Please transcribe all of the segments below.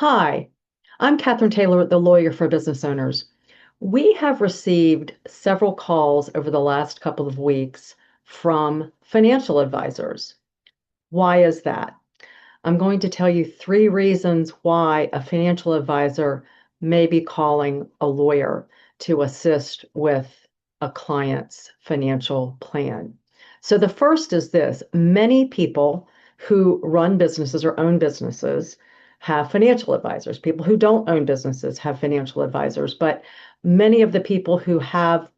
Hi, I'm Katherine Taylor, the lawyer for business owners. We have received several calls over the last couple of weeks from financial advisors. Why is that? I'm going to tell you three reasons why a financial advisor may be calling a lawyer to assist with a client's financial plan. So the first is this: many people who run businesses or own businesses have financial advisors. People who don't own businesses have financial advisors, but many of the people who have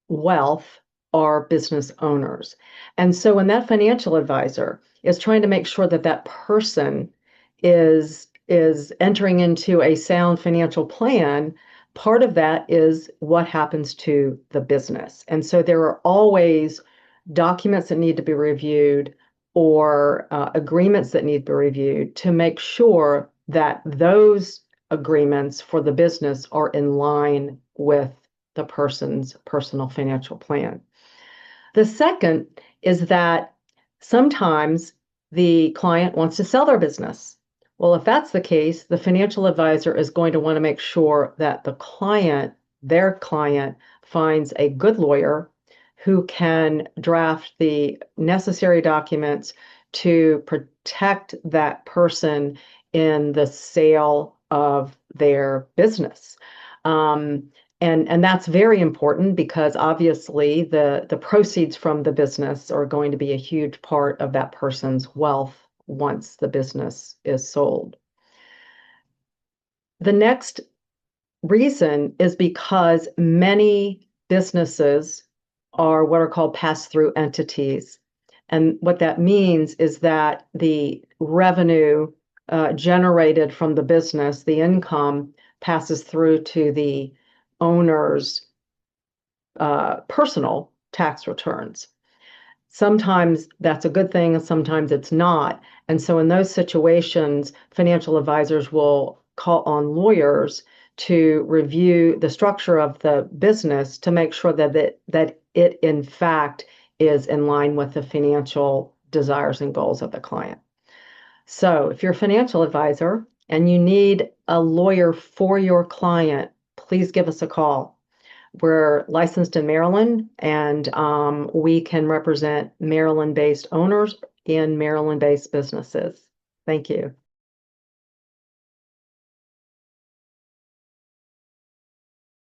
wealth are business owners. And so when that financial advisor is trying to make sure that that person is entering into a sound financial plan, part of that is what happens to the business. And so there are always documents that need to be reviewed or agreements that need to be reviewed to make sure that those agreements for the business are in line with the person's personal financial plan. The second is that sometimes the client wants to sell their business. Well, if that's the case, the financial advisor is going to want to make sure that their client, finds a good lawyer who can draft the necessary documents to protect that person in the sale of their business. And that's very important because obviously the proceeds from the business are going to be a huge part of that person's wealth once the business is sold. The next reason is because many businesses are what are called pass-through entities. And what that means is that the revenue generated from the business, the income, passes through to the owner's personal tax returns. Sometimes that's a good thing, and sometimes it's not. And so in those situations, financial advisors will call on lawyers to review the structure of the business to make sure that it in fact is in line with the financial desires and goals of the client. So if you're a financial advisor and you need a lawyer for your client, please give us a call. We're licensed in Maryland, and we can represent Maryland-based owners in Maryland-based businesses. Thank you.